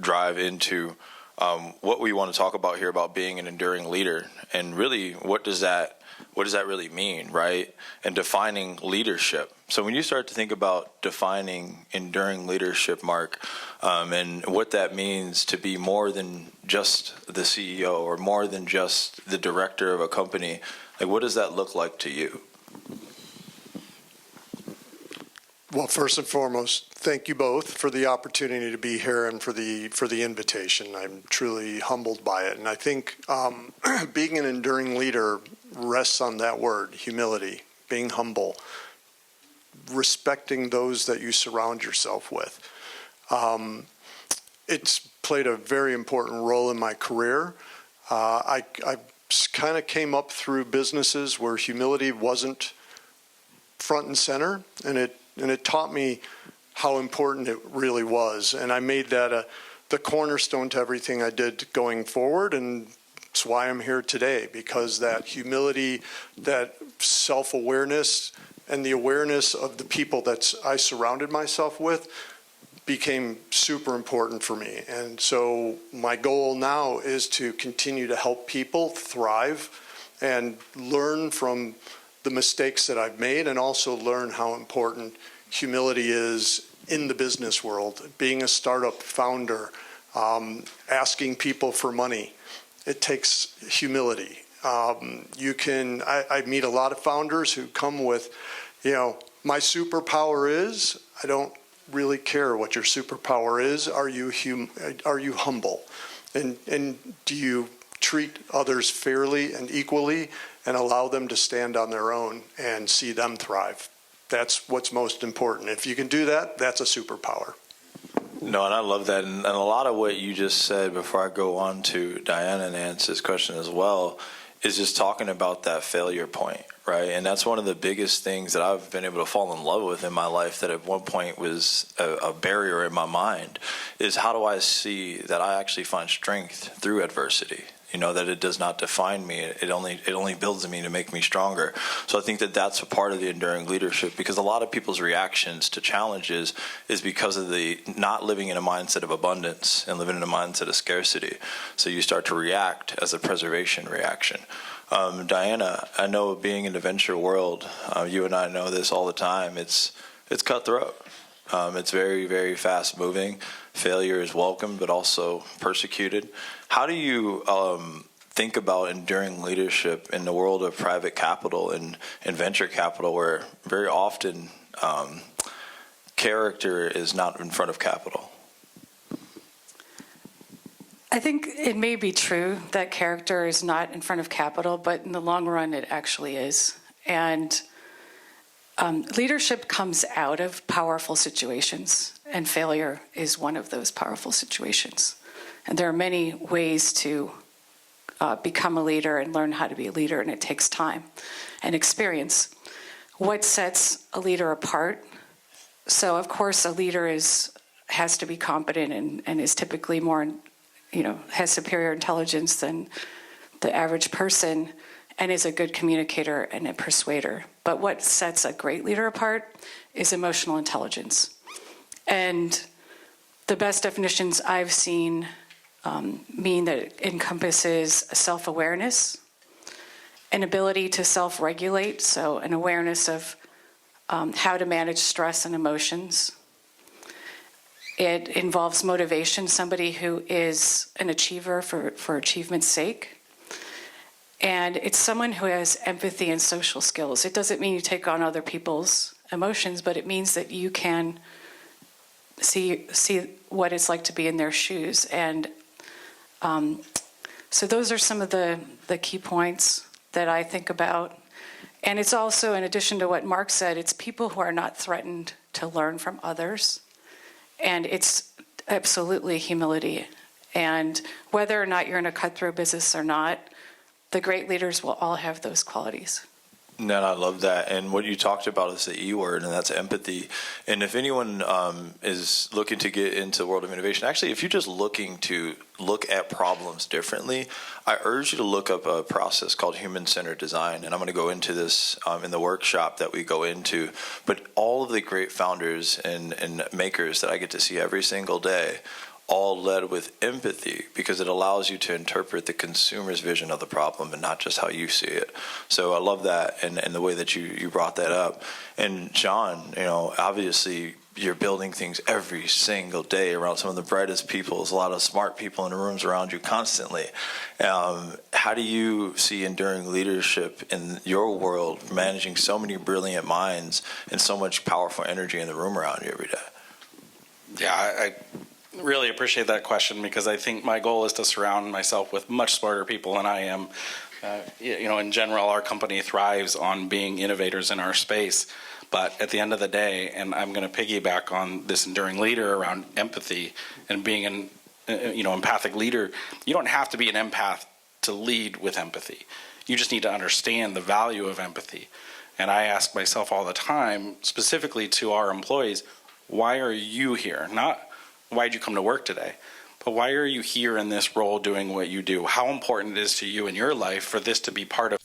drive into what we want to talk about here about being an enduring leader, and really what does that really mean, right? And defining leadership. So when you start to think about defining enduring leadership, Mark, and what that means to be more than just the CEO or more than just the director of a company, like what does that look like to you? Well, first and foremost, thank you both for the opportunity to be here and for the invitation. I'm truly humbled by it. And I think being an enduring leader rests on that word, humility, being humble, respecting those that you surround yourself with. It's played a very important role in my career. I kind of came up through businesses where humility wasn't front and center, and it taught me how important it really was. And I made that the cornerstone to everything I did going forward, and it's why I'm here today, because that humility, that self-awareness, and the awareness of the people that I surrounded myself with became super important for me. And so my goal now is to continue to help people thrive and learn from the mistakes that I've made, and also learn how important humility is in the business world. Being a startup founder, asking people for money, it takes humility. I meet a lot of founders who come with, my superpower is, I don't really care what your superpower is. Are you humble? And do you treat others fairly and equally and allow them to stand on their own and see them thrive? That's what's most important. If you can do that, that's a superpower. No, and I love that. And a lot of what you just said before I go on to Diana and answer this question as well is just talking about that failure point, right? And that's one of the biggest things that I've been able to fall in love with in my life, that at one point was a barrier in my mind, is how do I see that I actually find strength through adversity? That it does not define me. It only builds me to make me stronger. So I think that that's a part of the enduring leadership, because a lot of people's reactions to challenges is because of the not living in a mindset of abundance and living in a mindset of scarcity. So you start to react as a preservation reaction. Diana, I know being in the venture world, you and I know this all the time. It's cutthroat. It's very, very fast moving. Failure is welcomed, but also persecuted. How do you think about enduring leadership in the world of private capital and venture capital, where very often character is not in front of capital? I think it may be true that character is not in front of capital, but in the long run, it actually is. And leadership comes out of powerful situations, and failure is one of those powerful situations. And there are many ways to become a leader and learn how to be a leader, and it takes time and experience. What sets a leader apart? So, of course, a leader has to be competent and is typically more, has superior intelligence than the average person, and is a good communicator and a persuader. But what sets a great leader apart is emotional intelligence. And the best definitions I've seen mean that it encompasses self-awareness, an ability to self-regulate, so an awareness of how to manage stress and emotions. It involves motivation, somebody who is an achiever for achievement's sake. And it's someone who has empathy and social skills. It doesn't mean you take on other people's emotions, but it means that you can see what it's like to be in their shoes. And so those are some of the key points that I think about. And it's also, in addition to what Mark said, it's people who are not threatened to learn from others. And it's absolutely humility. And whether or not you're in a cutthroat business or not, the great leaders will all have those qualities. No, I love that. And what you talked about is the E word, and that's empathy. And if anyone is looking to get into the world of innovation, actually, if you're just looking to look at problems differently, I urge you to look up a process called human-centered design. And I'm going to go into this in the workshop that we go into. But all of the great founders and makers that I get to see every single day all led with empathy, because it allows you to interpret the consumer's vision of the problem and not just how you see it. So I love that, and the way that you brought that up. And John, obviously you're building things every single day around some of the brightest people. There's a lot of smart people in the rooms around you constantly. How do you see enduring leadership in your world, managing so many brilliant minds and so much powerful energy in the room around you every day? Yeah, I really appreciate that question, because I think my goal is to surround myself with much smarter people than I am. In general, our company thrives on being innovators in our space. But at the end of the day, and I'm going to piggyback on this enduring leader around empathy and being an empathic leader, you don't have to be an empath to lead with empathy. You just need to understand the value of empathy. And I ask myself all the time, specifically to our employees, why are you here? Not why did you come to work today, but why are you here in this role doing what you do? How important it is to you in your life for this to be part of